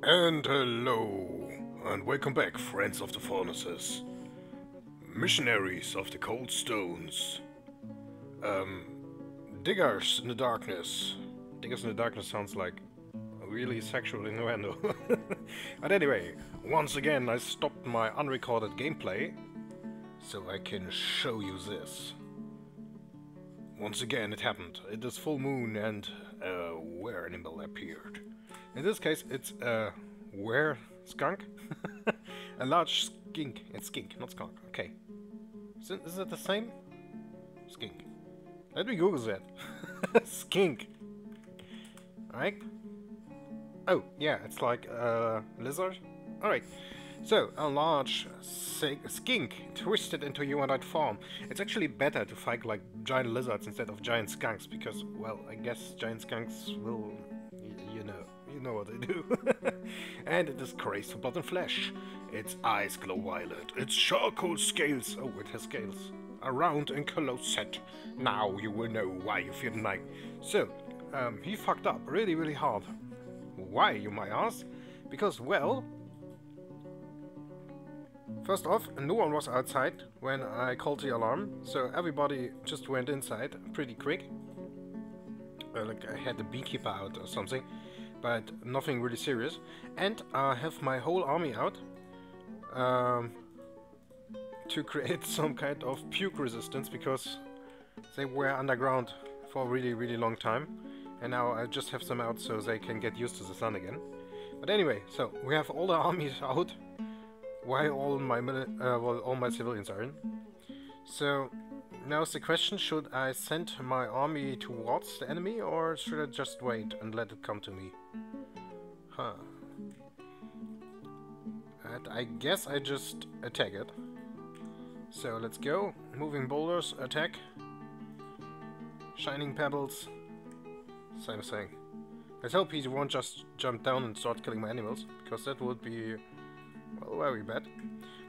And hello, and welcome back, friends of the furnaces, missionaries of the cold stones, diggers in the darkness. Diggers in the darkness sounds like really sexual innuendo. But anyway, once again I stopped my unrecorded gameplay, so I can show you this. Once again it happened. It is full moon and a were animal appeared. In this case, it's a skunk? A large skink. It's skink, not skunk. Okay. Is it the same? Skink. Let me Google that. Skink. Alright. Oh, yeah, it's like a lizard. Alright. So, a large skink twisted into humanoid form. It's actually better to fight like giant lizards instead of giant skunks because, well, I guess giant skunks will... You know what they do. And it is crazed for blood and flesh. Its eyes glow violet. Its charcoal scales, oh, it has scales, are round and close-set. Now you will know why you feel like. So, he fucked up really hard. Why, you might ask? Because, well, first off, no one was outside when I called the alarm, so everybody just went inside pretty quick. Like I had the beekeeper out or something. But nothing really serious. And I have my whole army out to create some kind of puke resistance because they were underground for a really long time, and now I just have them out so they can get used to the sun again. But anyway, so we have all the armies out while all my civilians are in. So now's the question: should I send my army towards the enemy, or should I just wait and let it come to me? Huh. And I guess I just attack it. So let's go. Moving boulders, attack. Shining pebbles. Same thing. Let's hope he won't just jump down and start killing my animals, because that would be, well, very bad.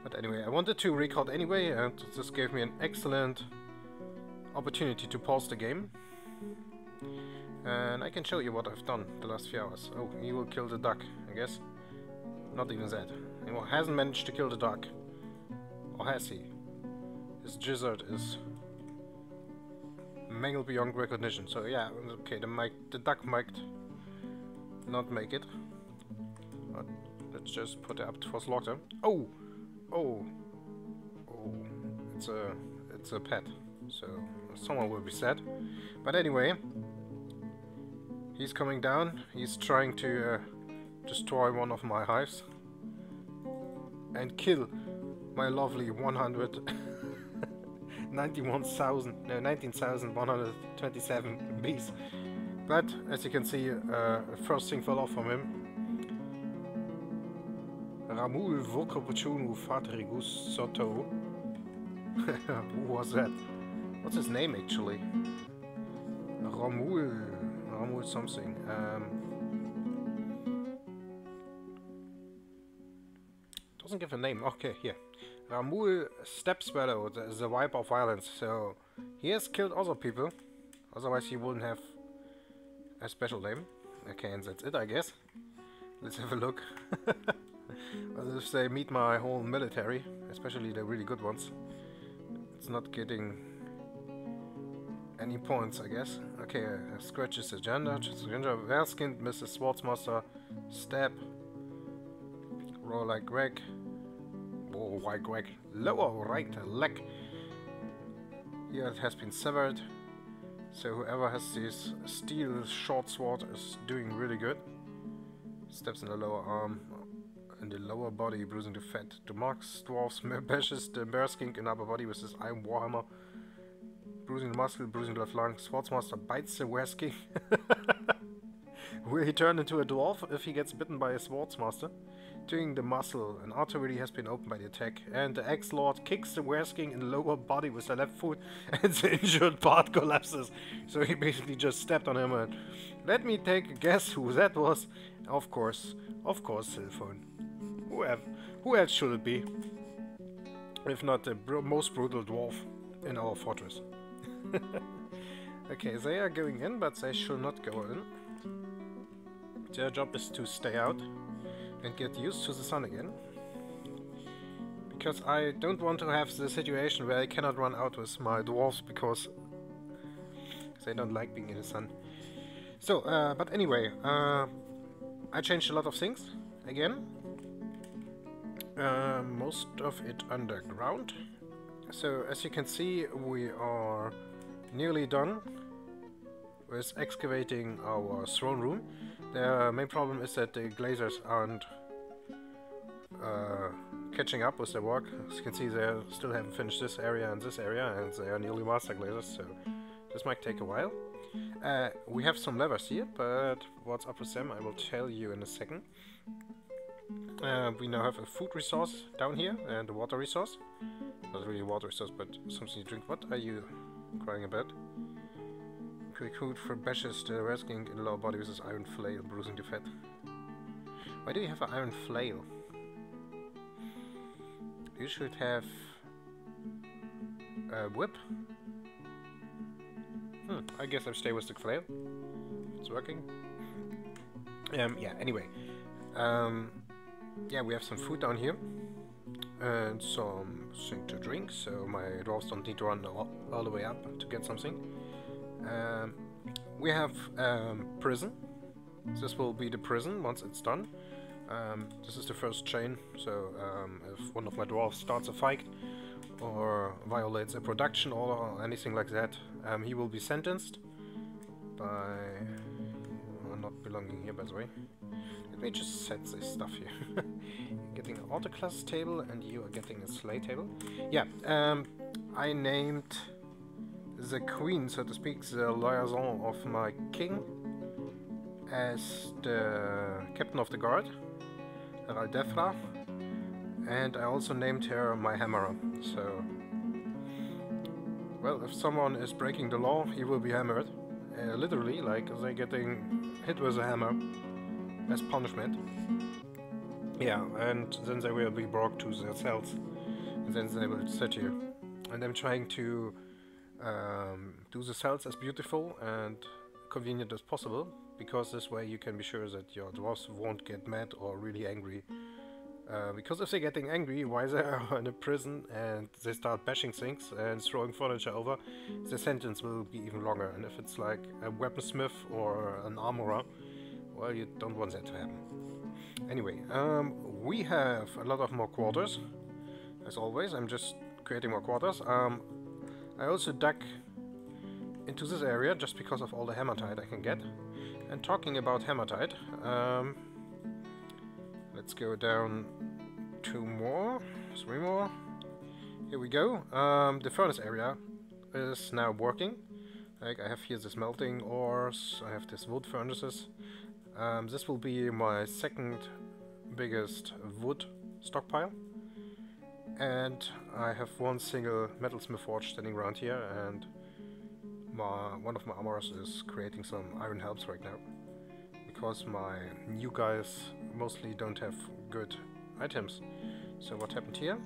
But anyway, I wanted to record anyway, and this gave me an excellent opportunity to pause the game. And I can show you what I've done the last few hours. Oh, he will kill the duck, I guess. Not even that. He hasn't managed to kill the duck. Or has he? His gizzard is mangled beyond recognition. So yeah, okay, the duck might not make it. But let's just put it up for slaughter. Oh! Oh! Oh! It's a pet. So someone will be sad. But anyway, he's coming down. He's trying to destroy one of my hives and kill my lovely 19,127 bees. But as you can see, first thing fell off from him. Ramul Vokopuchunu Fatrigus Soto. Who was that? What's his name actually? Ramul something. Doesn't give a name. Okay, here. Ramul Stepswallow, the wipe of violence. So he has killed other people. Otherwise he wouldn't have a special name. Okay, and that's it, I guess. Let's have a look. Well, if they meet my whole military, especially the really good ones, it's not getting any points, I guess. Okay, scratches agenda, Verskind, Mrs. Swordsmaster, stab, roll like Greg, oh, why Greg, lower right leg. Here it has been severed, so whoever has this steel short sword is doing really good. Steps in the lower arm, in the lower body, bruising the fat. The marks dwarfs bashes the bear skink in upper body with his iron warhammer. Bruising the muscle, bruising the left lung. Swordsmaster bites the wereskink. Will he turn into a dwarf if he gets bitten by a swordsmaster? Doing the muscle, an artery has been opened by the attack, and the ex-lord kicks the wereskink in the lower body with the left foot, and the injured part collapses. So he basically just stepped on him, and let me take a guess who that was. Of course, Cellphone. Who else should it be? If not the most brutal dwarf in our fortress. Okay, they are going in, but they should not go in. Their job is to stay out. and get used to the sun again. Because I don't want to have the situation where I cannot run out with my dwarves because they don't like being in the sun. So, but anyway, I changed a lot of things again. Most of it underground. So, as you can see, we are nearly done with excavating our throne room. The main problem is that the glazers aren't catching up with their work. As you can see, they still haven't finished this area, and they are nearly master glazers, so this might take a while. We have some levers here, but what's up with them I will tell you in a second. We now have a food resource down here, and a water resource. Not really a water resource, but something to drink. What are you crying about? Quick food for bashes the rare skink in lower body with his iron flail, bruising the fat. Why do you have an iron flail? You should have a whip. I guess I'll stay with the flail. It's working. Yeah, anyway. Yeah, we have some food down here. And something to drink, so my dwarves don't need to run all the way up to get something. We have prison. This will be the prison once it's done. This is the first chain, so if one of my dwarves starts a fight or violates a production order or anything like that, he will be sentenced by not belonging here, by the way. Let me just set this stuff here. Getting an autoclass table, and you are getting a sleigh table. Yeah, I named the queen, so to speak, the liaison of my king, as the captain of the guard, Raldefra, and I also named her my hammerer. So, well, if someone is breaking the law, he will be hammered. Literally, like they're getting hit with a hammer as punishment. Yeah, and then they will be brought to their cells, and then they will sit here. And I'm trying to do the cells as beautiful and convenient as possible, because this way you can be sure that your dwarves won't get mad or really angry. Because if they're getting angry while they are in a prison and they start bashing things and throwing furniture over, the sentence will be even longer. And if it's like a weaponsmith or an armorer, well, you don't want that to happen. Anyway, we have a lot of more quarters. As always, I'm just creating more quarters. I also dug into this area just because of all the hematite I can get. And talking about hematite, let's go down 2 more, 3 more. Here we go. The furnace area is now working. Like, I have here this melting ores, I have this wood furnaces. This will be my second biggest wood stockpile. And I have one single metalsmith forge standing around here, and one of my armorers is creating some iron helps right now. Because my new guys mostly don't have good items. So what happened here?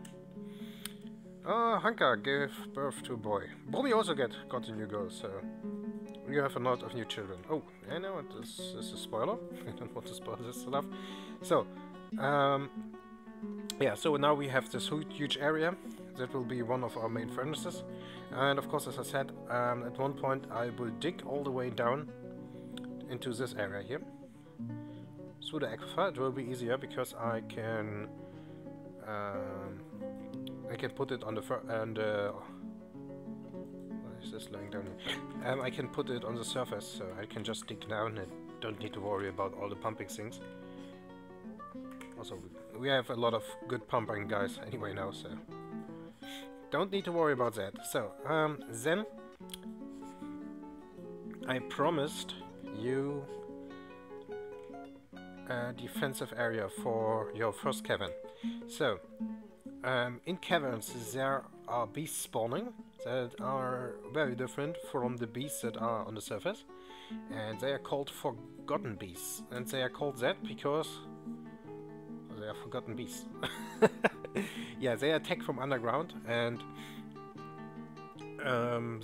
Hanka gave birth to a boy. Bobby also got a new girl, so you have a lot of new children. Oh, I know this is a spoiler. I don't want to spoil this stuff. So, yeah, so now we have this huge area. That will be one of our main furnaces. And of course, as I said, at one point I will dig all the way down into this area here. Through the aquifer. It will be easier because I can put it on the what is this lying down here? I can put it on the surface, so I can just dig down and don't need to worry about all the pumping things. Also, we have a lot of good pumping guys anyway now, so don't need to worry about that. So, then I promised you a defensive area for your first cavern. So, in caverns there are beasts spawning that are very different from the beasts that are on the surface, and they are called forgotten beasts, and they are called that because they are forgotten beasts. Yeah, they attack from underground, and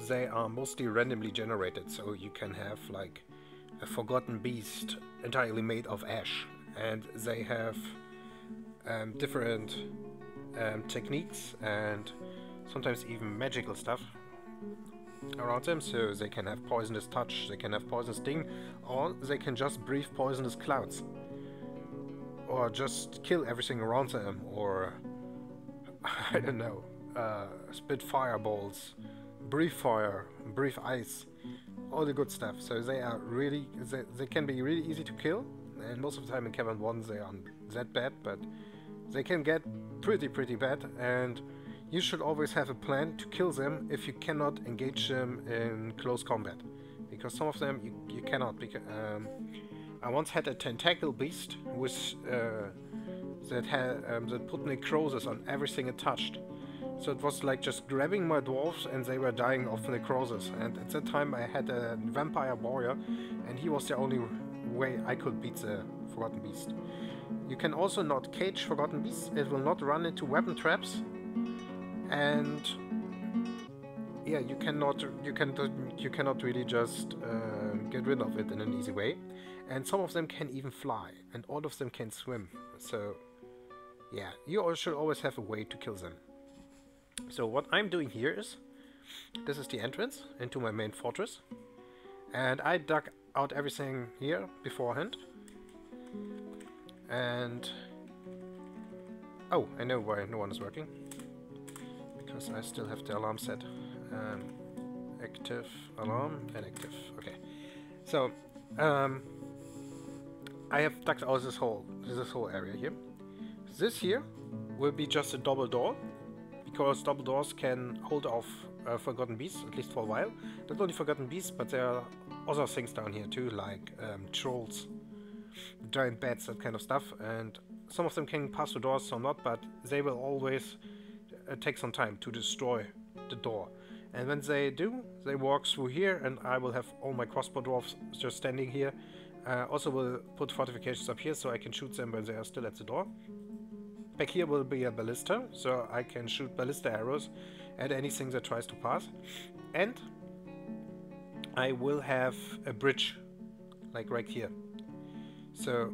they are mostly randomly generated, so you can have like a forgotten beast entirely made of ash, and they have different techniques and sometimes even magical stuff around them, so they can have poisonous touch, they can have poisonous sting, or they can just breathe poisonous clouds, or just kill everything around them, or I don't know, spit fireballs, breathe fire, breathe ice, all the good stuff. So they are really, they can be really easy to kill, and most of the time in Cavern 1 they aren't that bad, but they can get pretty bad, and you should always have a plan to kill them if you cannot engage them in close combat, because some of them you cannot. Because I once had a tentacle beast with that put necrosis on everything it touched. So it was like just grabbing my dwarves and they were dying of necrosis. And at that time I had a vampire warrior, and he was the only way I could beat the Forgotten Beast. You can also not cage Forgotten Beasts. It will not run into weapon traps. And yeah, you cannot really just get rid of it in an easy way. And some of them can even fly, and all of them can swim. So yeah, you should always have a way to kill them. So what I'm doing here is, this is the entrance into my main fortress, and I dug out everything here beforehand. And oh, I know why no one is working. Because I still have the alarm set. Active, alarm, and active. Okay. So, I have dug out this whole area here. This here will be just a double door, because double doors can hold off Forgotten Beasts, at least for a while. Not only Forgotten Beasts, but there are other things down here too, like trolls, giant bats, that kind of stuff. And some of them can pass the doors, some not, but they will always take some time to destroy the door. And when they do, they walk through here, and I will have all my crossbow dwarves just standing here. Also will put fortifications up here so I can shoot them when they are still at the door. Back here will be a ballista, so I can shoot ballista arrows at anything that tries to pass. And I will have a bridge, like right here. So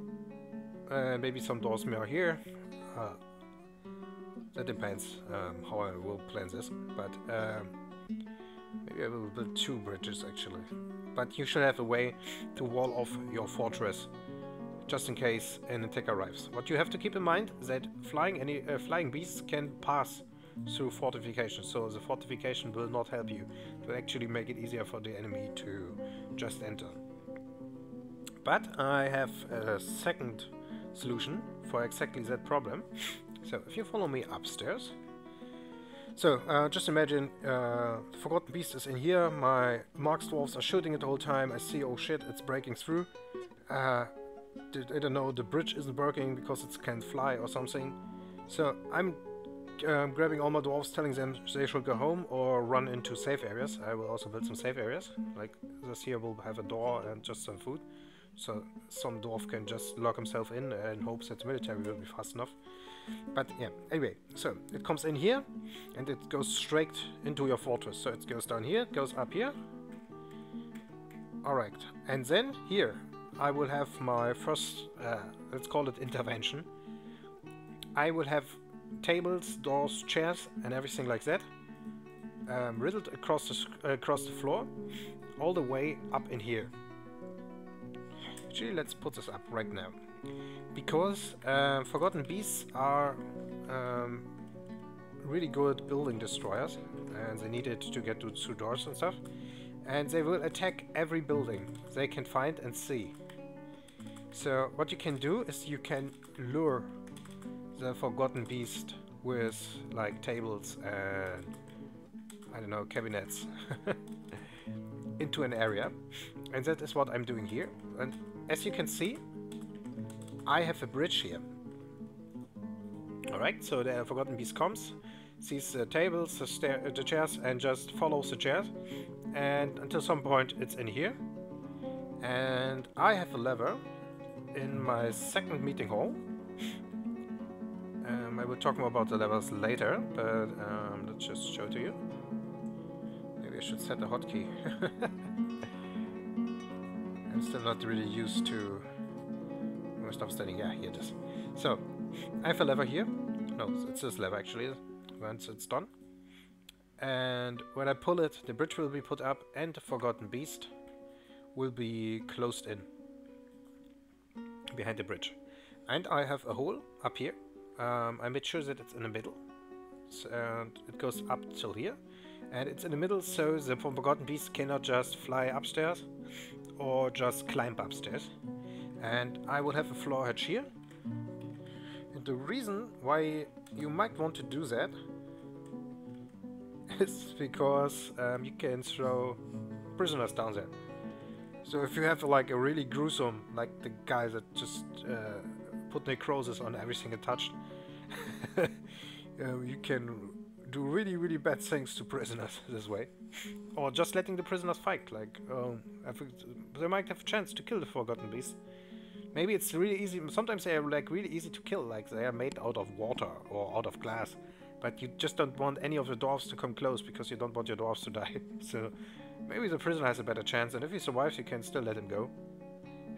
maybe some doors more here. That depends how I will plan this, but maybe I will build 2 bridges actually. But you should have a way to wall off your fortress, just in case an attack arrives. What you have to keep in mind is that flying beasts can pass through fortifications, so the fortification will not help you. It will actually make it easier for the enemy to just enter. But I have a second solution for exactly that problem. So if you follow me upstairs, so just imagine Forgotten Beast is in here, my Marks dwarves are shooting it the whole time, I see, oh shit, it's breaking through. I don't know, the bridge isn't working because it can't fly or something. So I'm grabbing all my dwarves, telling them they should go home or run into safe areas. I will also build some safe areas, like this here will have a door and just some food. So some dwarf can just lock himself in and hopes that the military will be fast enough. But yeah, anyway, so it comes in here and it goes straight into your fortress. So it goes down here, goes up here. Alright, and then here I will have my first, let's call it intervention. I will have tables, doors, chairs and everything like that riddled across the floor all the way up in here. Actually, let's put this up right now, because Forgotten Beasts are really good building destroyers, and they need it to get through doors and stuff, and they will attack every building they can find and see. So what you can do is you can lure the Forgotten Beast with like tables and I don't know, cabinets into an area, and that is what I'm doing here. And as you can see, I have a bridge here. Alright, so the Forgotten Beast comes, sees the tables, the chairs, and just follows the chairs, and until some point it's in here. And I have a lever in my second meeting hall. I will talk more about the levels later, but let's just show it to you. Maybe I should set a hotkey. I'm still not really used to stuff standing. Yeah, here it is. So, I have a lever here. No, it's this lever actually, once it's done. And when I pull it, the bridge will be put up and the Forgotten Beast will be closed in behind the bridge. And I have a hole up here. I made sure that it's in the middle. And it goes up till here. And it's in the middle so the Forgotten Beast cannot just fly upstairs or just climb upstairs. And I will have a floor hatch here. And the reason why you might want to do that is because you can throw prisoners down there. So if you have like a really gruesome, like the guy that just put necrosis on everything it touched, you can do really bad things to prisoners this way. Or just letting the prisoners fight, like they might have a chance to kill the Forgotten Beast. Maybe it's really easy, sometimes they are like really easy to kill, like they are made out of water or out of glass. But you just don't want any of the dwarves to come close because you don't want your dwarves to die. So maybe the prisoner has a better chance, and if he survives you can still let him go.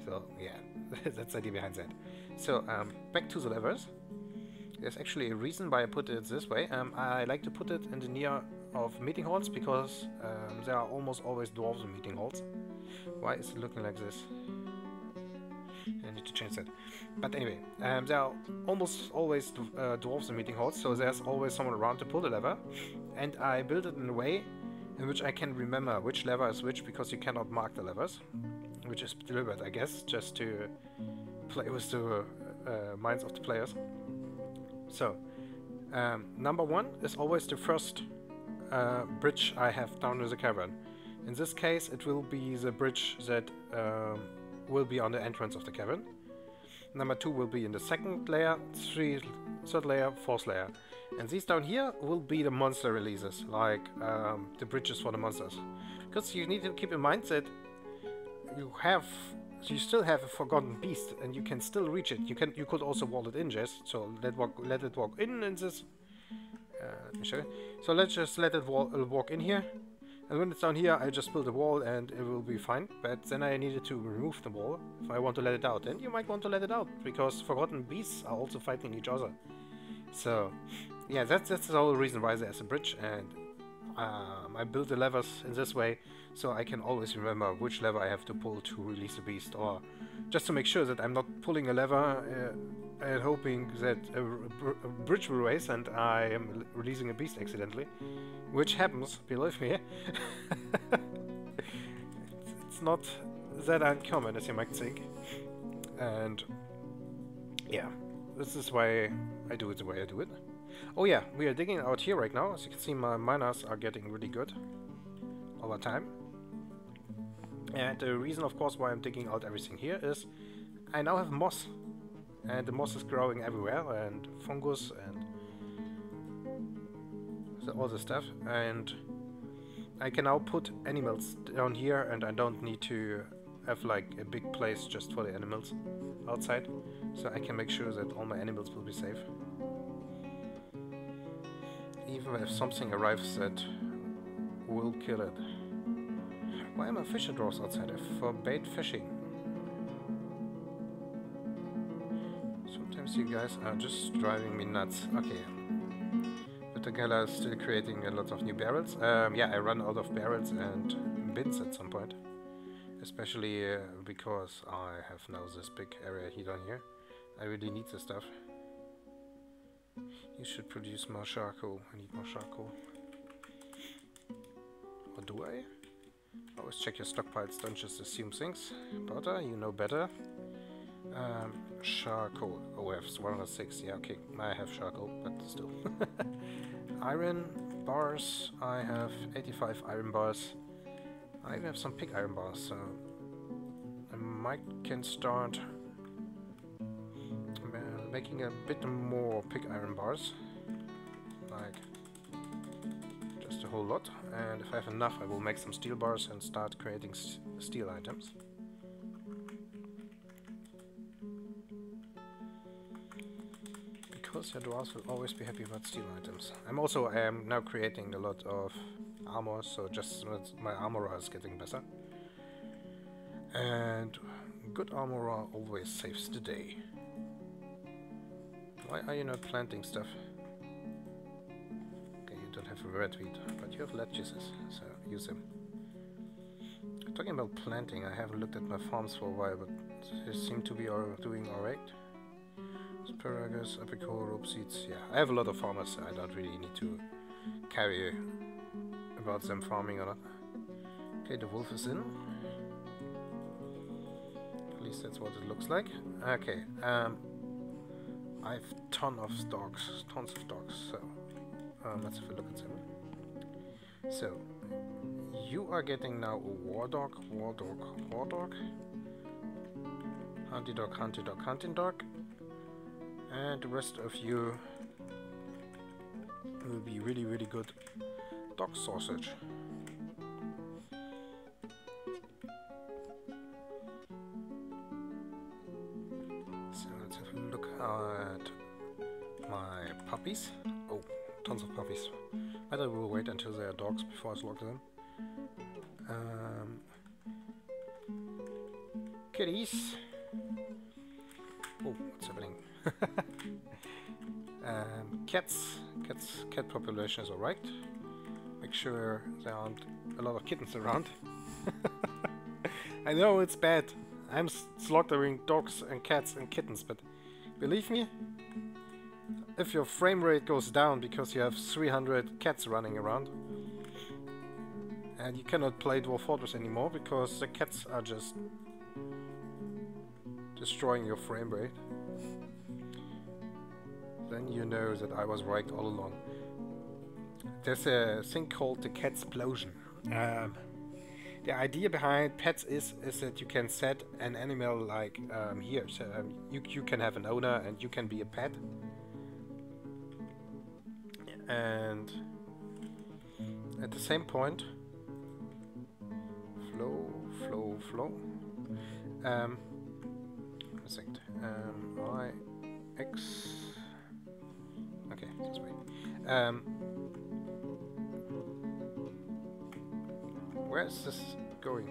So yeah, that's the idea behind that. So back to the levers. There's actually a reason why I put it this way. I like to put it in the near of meeting halls because there are almost always dwarves in meeting halls. Why is it looking like this? I need to change that. But anyway, there are almost always dwarves in meeting halls, so there's always someone around to pull the lever. And I built it in a way in which I can remember which lever is which, because you cannot mark the levers, which is deliberate, I guess, just to play with the minds of the players. So, number 1 is always the first bridge I have down to the cavern. In this case, it will be the bridge that will be on the entrance of the cavern. Number 2 will be in the second layer, third layer, fourth layer. And these down here will be the monster releases, like the bridges for the monsters. Because you need to keep in mind that you still have a Forgotten Beast, and you can still reach it. You could also wall it in, just so let it walk in this. Let me show you. So let's just let it walk in here. And when it's down here, I just build a wall and it will be fine. But then I needed to remove the wall if I want to let it out. And you might want to let it out, because Forgotten Beasts are also fighting each other. So, yeah, that's the whole reason why there's a bridge. And I build the levers in this way, so I can always remember which lever I have to pull to release the beast. Or just to make sure that I'm not pulling a lever and hoping that a bridge will raise and I am releasing a beast accidentally. Which happens, believe me. It's not that uncommon as you might think. And yeah, this is why I do it the way I do it. Oh yeah, we are digging out here right now. As you can see, my miners are getting really good over time. And the reason, of course, why I'm digging out everything here is I now have moss. And the moss is growing everywhere, and fungus, and all this stuff. And I can now put animals down here, and I don't need to have like a big place just for the animals outside. So I can make sure that all my animals will be safe. Even if something arrives that will kill it. Why am I fishing drawers outside? I forbade fishing. Sometimes you guys are just driving me nuts. Okay. But the Gala is still creating a lot of new barrels. Yeah, I run out of barrels and bins at some point. Especially because I have now this big area here down here. I really need this stuff. You should produce more charcoal. I need more charcoal. Or do I? Always check your stockpiles, don't just assume things. Butter, you know better. Charcoal. Oh, I have 106. Yeah, okay. I have charcoal, but still. Iron bars. I have 85 iron bars. I even have some pig iron bars, so I can start making a bit more pig iron bars. Like just a whole lot. And if I have enough, I will make some steel bars and start creating steel items. Because your dwarves will always be happy about steel items. I am now creating a lot of armor, so just my armor is getting better. And good armor always saves the day. Why are you not planting stuff? Okay, you don't have a red wheat, but you have lettuces, so use them. Talking about planting, I haven't looked at my farms for a while, but they seem to be doing alright. Asparagus, apricot, rope seeds. Yeah, I have a lot of farmers, so I don't really need to carry about them farming or not. Okay, the wolf is in. At least that's what it looks like. Okay, I have tons of dogs, so let's have a look at them. So, you are getting now a war dog, hunting dog, hunting dog, and the rest of you will be really, really good dog sausage. So let's have a look at my puppies. Oh, tons of puppies. But I will wait until they are dogs before I slaughter them. Kitties. Oh, what's happening? Cat population is alright. Make sure there aren't a lot of kittens around. I know it's bad. I'm slaughtering dogs and cats and kittens, but believe me, if your frame rate goes down because you have 300 cats running around, and you cannot play Dwarf Fortress anymore because the cats are just destroying your frame rate, then you know that I was right all along. There's a thing called the cat explosion. The idea behind pets is that you can set an animal like here. So you can have an owner and you can be a pet. And at the same point, flow. A second. Y, X. Okay, this way. Where is this going?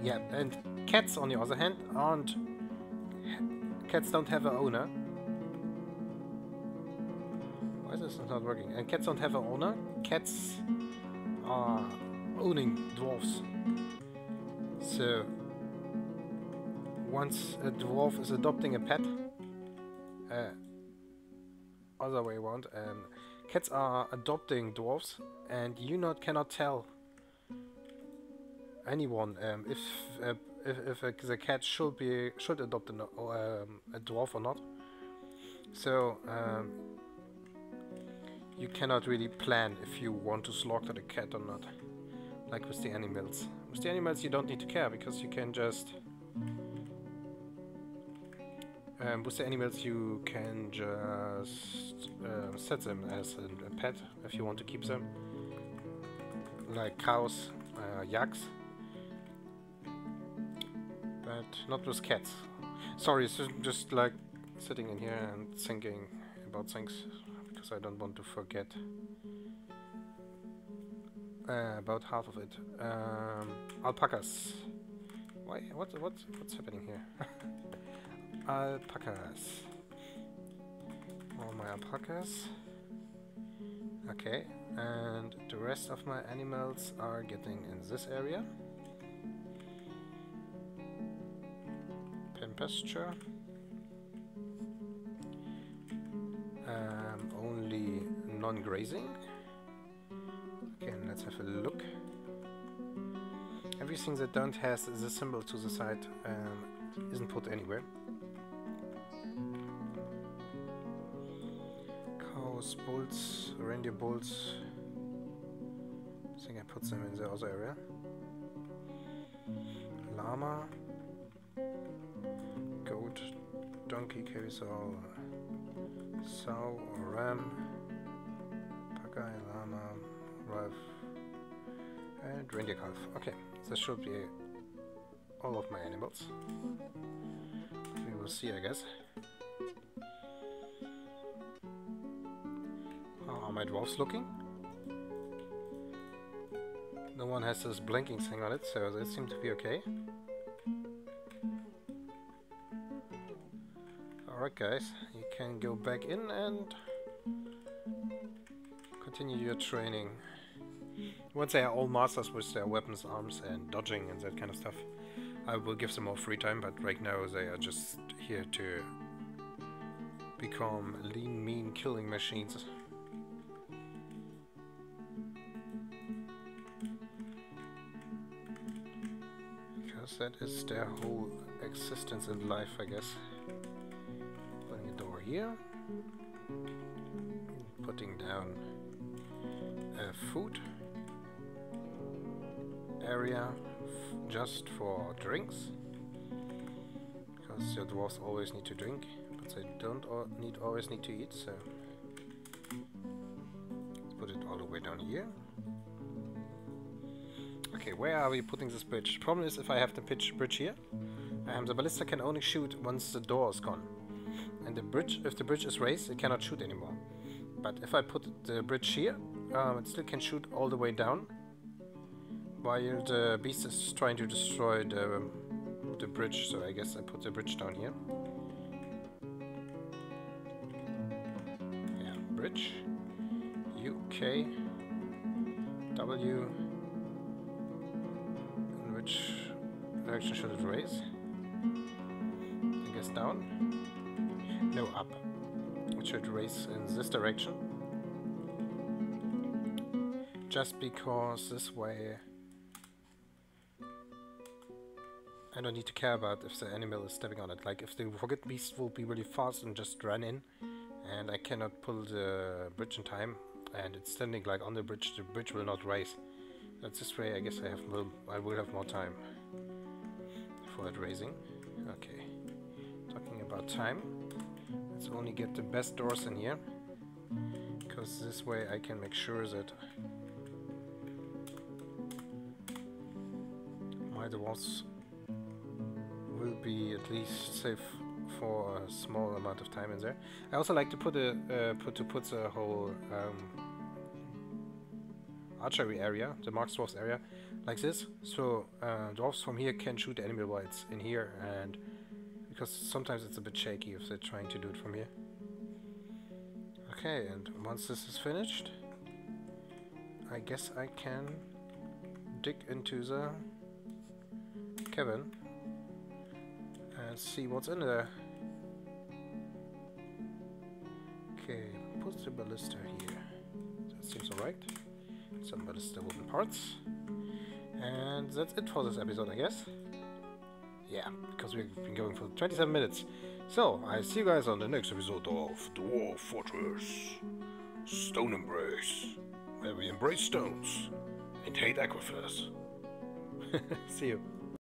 Yeah, and cats, on the other hand, aren't. Cats don't have an owner. Why is this not working? And cats don't have an owner. Cats are owning dwarves. So once a dwarf is adopting a pet, other way around, cats are adopting dwarves, and you cannot tell anyone if the cat should adopt a dwarf or not. So you cannot really plan if you want to slaughter the cat or not, like with the animals. With the animals you don't need to care, because you can just with the animals you can just set them as a pet if you want to keep them, like cows, yaks, but not with cats. Sorry, it's just like sitting in here and thinking about things, because I don't want to forget about half of it. Alpacas. Why? What's happening here? Alpacas. All my alpacas. Okay, and the rest of my animals are getting in this area. Pasture. Only non-grazing. Okay, let's have a look. Everything that don't has the symbol to the side isn't put anywhere. Cows, bulls, reindeer bulls. I think I put them in the other area. Llama. Goat, donkey, carousel, sow, ram, pagai, llama, rive, and reindeer calf. Okay, this should be all of my animals. We will see, I guess. How are my dwarves looking? No one has this blinking thing on it, so they seem to be okay. Alright guys, you can go back in and continue your training. Once they are all masters with their weapons, arms, and dodging and that kind of stuff, I will give them more free time, but right now they are just here to become lean, mean killing machines. Because that is their whole existence in life, I guess. Putting a door here. Putting down a food area just for drinks, because your dwarves always need to drink, but they don't always need to eat, so let's put it all the way down here. Okay, where are we putting this bridge? The problem is, if I have the bridge here, the ballista can only shoot once the door is gone, and the bridge, if the bridge is raised, it cannot shoot anymore. But if I put the bridge here, it still can shoot all the way down, while the beast is trying to destroy the bridge, so I guess I put the bridge down here. Yeah, bridge. U, K, W. In which direction should it raise? I guess down? No, up. It should raise in this direction. Just because this way I don't need to care about if the animal is stepping on it. Like, if the rocket beast will be really fast and just run in, and I cannot pull the bridge in time, and it's standing like on the bridge will not raise. That's this way, I guess I will have more time for it raising. Okay. Talking about time, let's only get the best doors in here, because this way I can make sure that my dwarves will be at least safe for a small amount of time in there. I also like to put the whole archery area, the Mark Dwarfs area, like this, so dwarves from here can shoot the enemy while it's in here, and because sometimes it's a bit shaky if they're trying to do it from here. Okay, and once this is finished, I guess I can dig into the cavern and see what's in there. Okay, put the ballista here. That seems alright. Some ballista wooden parts. And that's it for this episode, I guess. Yeah, because we've been going for 27 minutes. So, I see you guys on the next episode of Dwarf Fortress Stoneembraced, where we embrace stones and hate aquifers. See you.